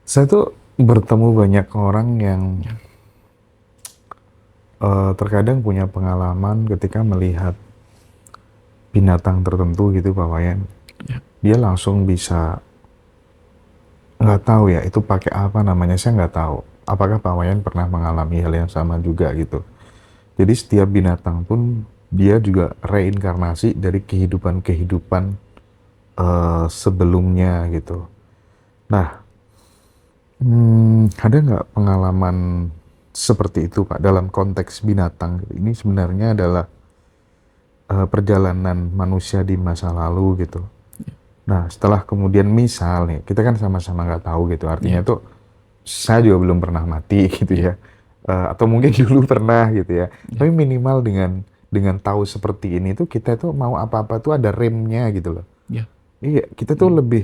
Saya tuh bertemu banyak orang yang Ya, terkadang punya pengalaman ketika melihat binatang tertentu gitu Pak Wayan. ya, Dia langsung bisa, nggak tahu ya itu pakai apa namanya, saya nggak tahu. Apakah Pak Wayan pernah mengalami hal yang sama juga gitu. Jadi setiap binatang pun dia juga reinkarnasi dari kehidupan-kehidupan sebelumnya gitu. Nah, ada nggak pengalaman seperti itu Pak dalam konteks binatang? Ini sebenarnya adalah perjalanan manusia di masa lalu gitu. Nah, setelah kemudian misal nih, kita kan sama-sama nggak tahu gitu. Artinya ya, tuh saya juga belum pernah mati gitu ya, ya. Atau mungkin dulu pernah gitu ya. ya, Tapi minimal dengan tahu seperti ini tuh kita tuh mau apa-apa tuh ada remnya gitu loh. ya, Iya, kita tuh hmm, lebih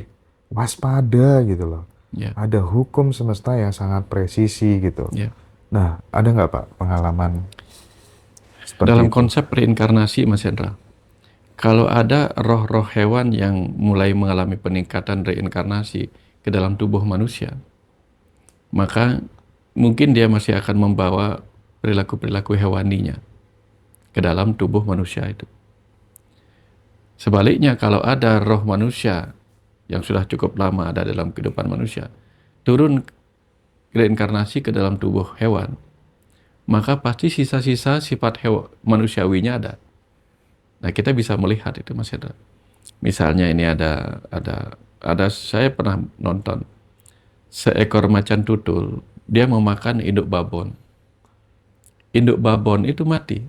waspada gitu loh. ya, Ada hukum semesta yang sangat presisi gitu. ya. Nah, ada nggak Pak pengalaman seperti Dalam itu? konsep reinkarnasi, Mas Hendra, kalau ada roh-roh hewan yang mulai mengalami peningkatan reinkarnasi ke dalam tubuh manusia, maka mungkin dia masih akan membawa perilaku-perilaku hewaninya ke dalam tubuh manusia itu. Sebaliknya, kalau ada roh manusia yang sudah cukup lama ada dalam kehidupan manusia, turun reinkarnasi ke dalam tubuh hewan, maka pasti sisa-sisa sifat manusiawinya ada. Nah, kita bisa melihat itu, Mas Hendra. Misalnya ini ada saya pernah nonton seekor macan tutul, dia memakan induk babon. Induk babon itu mati.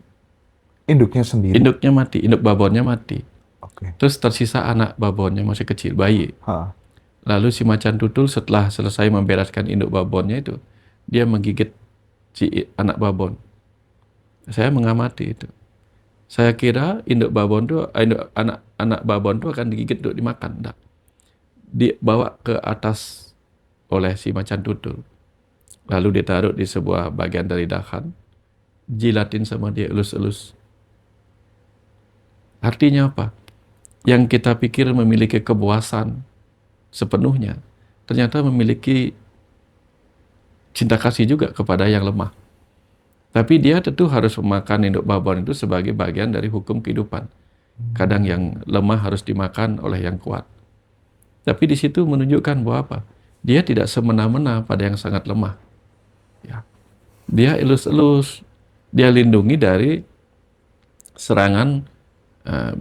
Induknya sendiri? Induknya mati, induk babonnya mati. Oke. Terus tersisa anak babonnya masih kecil, bayi. Ha. Lalu si macan tutul setelah selesai membereskan induk babonnya itu, dia menggigit si anak babon. Saya mengamati itu. Saya kira induk babon itu, anak babon itu akan digigit untuk dimakan. Enggak. Dibawa ke atas oleh si macan tutul. Lalu ditaruh di sebuah bagian dari dahan, jilatin sama dia elus-elus. Artinya apa? Yang kita pikir memiliki kepuasan sepenuhnya, ternyata memiliki cinta kasih juga kepada yang lemah. Tapi dia tentu harus memakan induk babon itu sebagai bagian dari hukum kehidupan. Kadang yang lemah harus dimakan oleh yang kuat. Tapi di situ menunjukkan bahwa apa? Dia tidak semena-mena pada yang sangat lemah. Ya. Dia elus-elus, dia lindungi dari serangan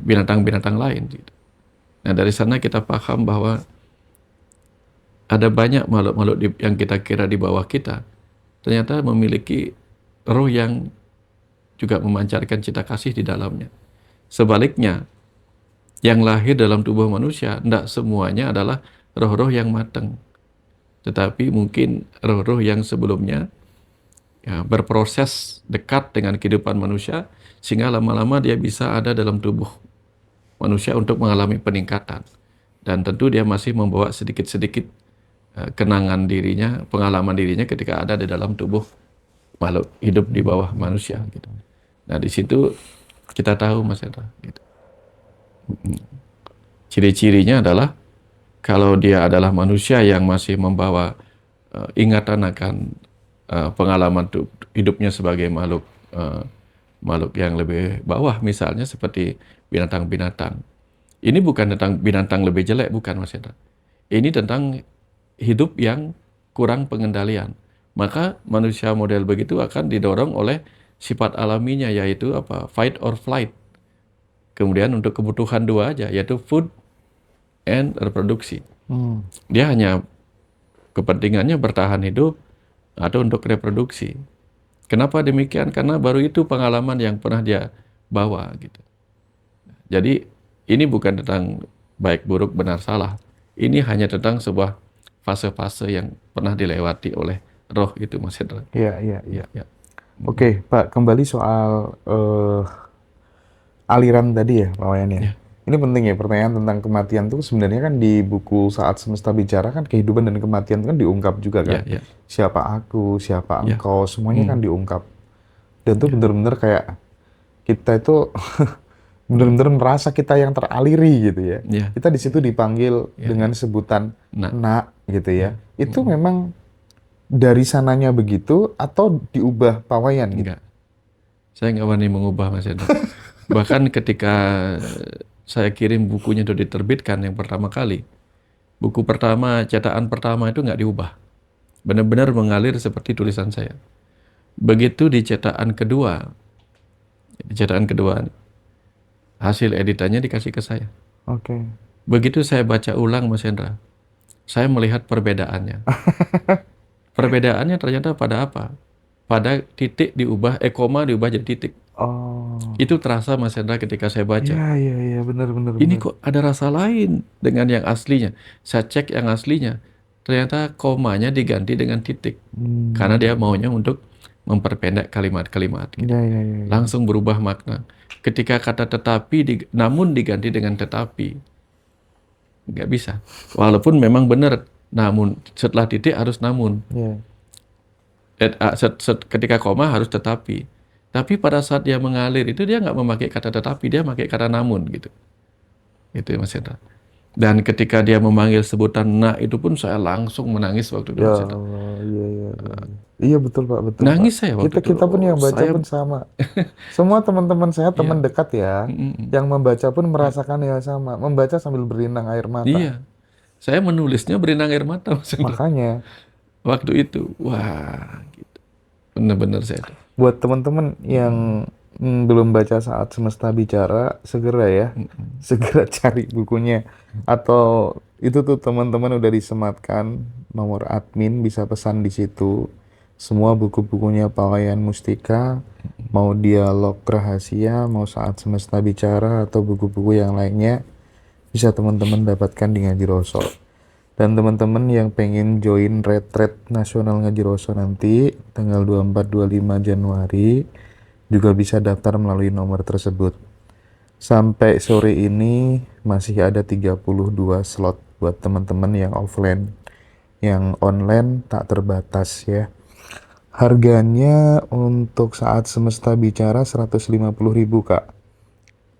binatang-binatang lain. Gitu. Nah dari sana kita paham bahwa ada banyak makhluk-makhluk yang kita kira di bawah kita, ternyata memiliki roh yang juga memancarkan cinta kasih di dalamnya. Sebaliknya, yang lahir dalam tubuh manusia, tidak semuanya adalah roh-roh yang matang. Tetapi mungkin roh-roh yang sebelumnya ya, berproses dekat dengan kehidupan manusia, sehingga lama-lama dia bisa ada dalam tubuh manusia untuk mengalami peningkatan. Dan tentu dia masih membawa sedikit-sedikit kenangan dirinya, pengalaman dirinya ketika ada di dalam tubuh makhluk hidup di bawah manusia. Gitu. Nah di situ kita tahu Mas Hendra. Gitu. Ciri-cirinya adalah kalau dia adalah manusia yang masih membawa ingatan akan pengalaman hidupnya sebagai makhluk yang lebih bawah, misalnya seperti binatang-binatang. Ini bukan tentang binatang lebih jelek, bukan Mas Hendra. Ini tentang hidup yang kurang pengendalian. Maka manusia model begitu akan didorong oleh sifat alaminya, yaitu apa? Fight or flight. Kemudian untuk kebutuhan dua aja, yaitu food and reproduksi. Hmm. Dia hanya kepentingannya bertahan hidup atau untuk reproduksi. Kenapa demikian? Karena baru itu pengalaman yang pernah dia bawa gitu. Jadi ini bukan tentang baik buruk benar salah. Ini hanya tentang sebuah fase-fase yang pernah dilewati oleh roh itu Mas Hendra. Iya, iya, iya. Ya, ya. Oke, Pak, kembali soal aliran tadi ya, Pak Wayan ya. Ya, Ini penting ya, pertanyaan tentang kematian tuh sebenarnya kan di buku Saat Semesta Bicara kan kehidupan dan kematian itu kan diungkap juga kan. ya, ya, Siapa aku, siapa ya. engkau, semuanya kan Hmm, diungkap. Dan tuh ya, bener-bener kayak kita itu hmm, bener-bener merasa kita yang teraliri gitu ya. ya, Kita di situ dipanggil ya, dengan ya, sebutan Nah, nak gitu ya. Itu mm, memang dari sananya begitu atau diubah pawayan gitu? enggak. Saya nggak berani mengubah Mas Hendra. Bahkan ketika saya kirim bukunya itu diterbitkan yang pertama kali, buku pertama, cetakan pertama itu nggak diubah. Benar-benar mengalir seperti tulisan saya. Begitu di cetakan kedua, hasil editannya dikasih ke saya. Oke. Begitu saya baca ulang Mas Hendra, saya melihat perbedaannya. Perbedaannya ternyata pada apa? Pada titik diubah, koma diubah jadi titik. Oh. Itu terasa Mas Hendra ketika saya baca. Iya, iya, iya, benar, benar, Ini benar. kok ada rasa lain dengan yang aslinya. Saya cek yang aslinya. Ternyata komanya diganti dengan titik. Karena dia Hmm. maunya untuk memperpendek kalimat-kalimat gitu. Iya, iya, iya, iya. Langsung berubah makna. Ketika kata tetapi, namun diganti dengan tetapi. Nggak bisa. Walaupun memang benar. Namun, setelah titik harus namun. Iya. Ketika koma harus tetapi. Tapi pada saat dia mengalir itu dia nggak memakai kata tetapi, dia memakai kata namun gitu. Itu Mas Hendra. Dan ketika dia memanggil sebutan nak itu pun saya langsung menangis waktu itu Ya Mas Hendra. Allah, iya, iya, iya. Iya, iya, betul Pak, betul Pak. Nangis saya waktu Kita itu. kita pun yang baca Saya pun sama. Semua teman-teman saya, teman iya, dekat ya, mm, mm, mm. yang membaca pun Iya, merasakan hal sama. Membaca sambil berlinang air mata. iya. Saya menulisnya berinang air mata Mas Hendra. Makanya, Waktu itu, wah, gitu. Benar-benar saya itu. buat teman-teman Mm, yang belum baca Saat Semesta Bicara, segera ya, mm, mm. segera cari bukunya. Atau itu tuh teman-teman udah disematkan nomor admin, bisa pesan di situ. Semua buku-bukunya Pawayan Mustika, mau dialog rahasia, mau Saat Semesta Bicara, atau buku-buku yang lainnya, bisa teman-teman dapatkan di Ngaji Roso. Dan teman-teman yang pengen join retret nasional Ngaji Roso nanti, tanggal 24-25 Januari, juga bisa daftar melalui nomor tersebut. Sampai sore ini masih ada 32 slot buat teman-teman yang offline. Yang online tak terbatas ya. Harganya untuk Saat Semesta Bicara 150.000 Kak.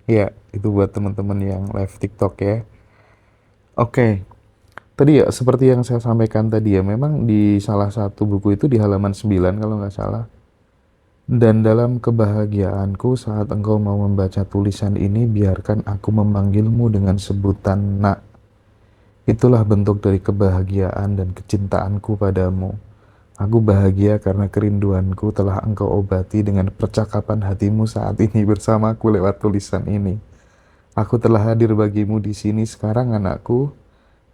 Ya, itu buat teman-teman yang live TikTok ya. Oke, tadi ya seperti yang saya sampaikan tadi ya, memang di salah satu buku itu di halaman 9 kalau nggak salah. Dan dalam kebahagiaanku saat engkau mau membaca tulisan ini, biarkan aku memanggilmu dengan sebutan nak. Itulah bentuk dari kebahagiaan dan kecintaanku padamu. Aku bahagia karena kerinduanku telah engkau obati dengan percakapan hatimu saat ini bersamaku lewat tulisan ini. Aku telah hadir bagimu di sini sekarang anakku.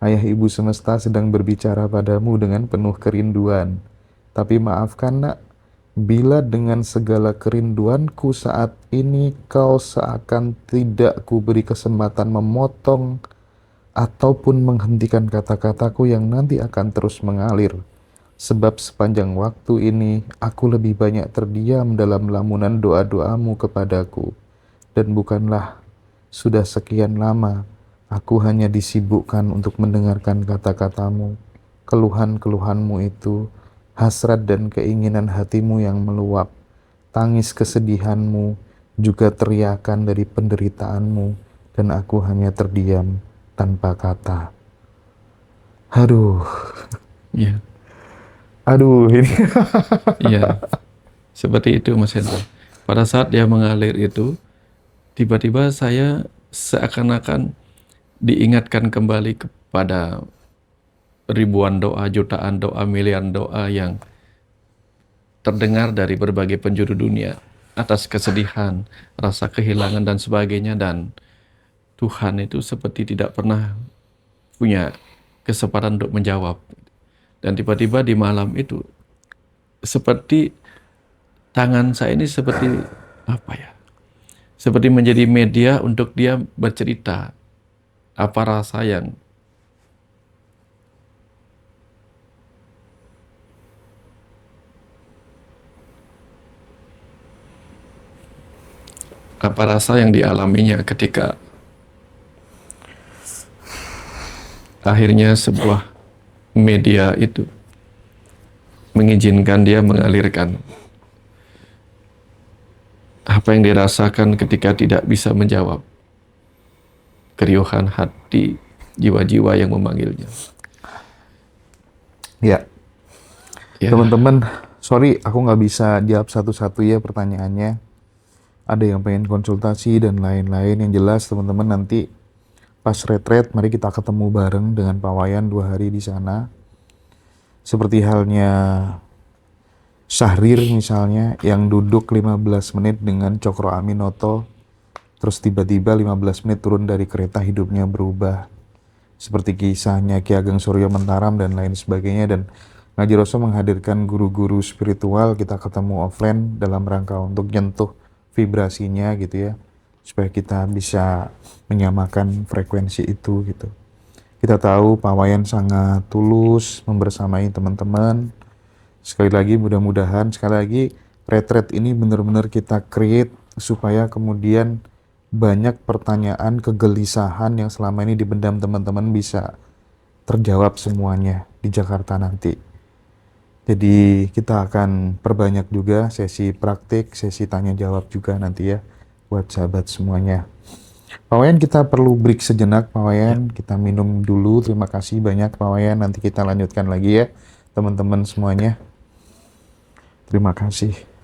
Ayah ibu semesta sedang berbicara padamu dengan penuh kerinduan. Tapi maafkan nak, bila dengan segala kerinduanku saat ini kau seakan tidak kuberi kesempatan memotong ataupun menghentikan kata-kataku yang nanti akan terus mengalir. Sebab sepanjang waktu ini aku lebih banyak terdiam dalam lamunan doa-doamu kepadaku. Dan bukanlah sudah sekian lama aku hanya disibukkan untuk mendengarkan kata-katamu, keluhan-keluhanmu itu, hasrat dan keinginan hatimu yang meluap, tangis kesedihanmu, juga teriakan dari penderitaanmu, dan aku hanya terdiam tanpa kata. Aduh, Iya, aduh ini. iya. Seperti itu Mas Hendra. Pada saat dia mengalir itu, tiba-tiba saya seakan-akan diingatkan kembali kepada ribuan doa, jutaan doa, miliaran doa yang terdengar dari berbagai penjuru dunia atas kesedihan, rasa kehilangan dan sebagainya, dan Tuhan itu seperti tidak pernah punya kesempatan untuk menjawab. Dan tiba-tiba di malam itu seperti tangan saya ini seperti apa ya? Seperti menjadi media untuk dia bercerita apa rasa yang dialaminya ketika akhirnya sebuah media itu mengizinkan dia mengalirkan apa yang dirasakan ketika tidak bisa menjawab keriuhan hati jiwa-jiwa yang memanggilnya. Ya, Ya, teman-teman, sorry aku nggak bisa jawab satu-satu ya pertanyaannya. Ada yang pengen konsultasi dan lain-lain. Yang jelas teman-teman nanti pas retret, mari kita ketemu bareng dengan Pak Wayan 2 hari di sana. Seperti halnya Syahrir misalnya, yang duduk 15 menit dengan Cokro Aminoto, terus tiba-tiba 15 menit turun dari kereta, hidupnya berubah. Seperti kisahnya Ki Ageng Suryo Mentaram dan lain sebagainya. Dan Ngaji Roso menghadirkan guru-guru spiritual, kita ketemu offline dalam rangka untuk nyentuh vibrasinya gitu ya, supaya kita bisa menyamakan frekuensi itu gitu. Kita tahu Pak Wayan sangat tulus membersamai teman-teman. Sekali lagi mudah-mudahan, sekali lagi retret ini benar-benar kita create supaya kemudian banyak pertanyaan, kegelisahan yang selama ini dipendam teman-teman bisa terjawab semuanya di Jakarta nanti. Jadi kita akan perbanyak juga sesi praktik, sesi tanya jawab juga nanti ya buat sahabat semuanya. Pak Wayan, kita perlu break sejenak Pak ya. Wayan, kita minum dulu. Terima kasih banyak Pak Wayan, nanti kita lanjutkan lagi ya teman-teman semuanya. Terima kasih.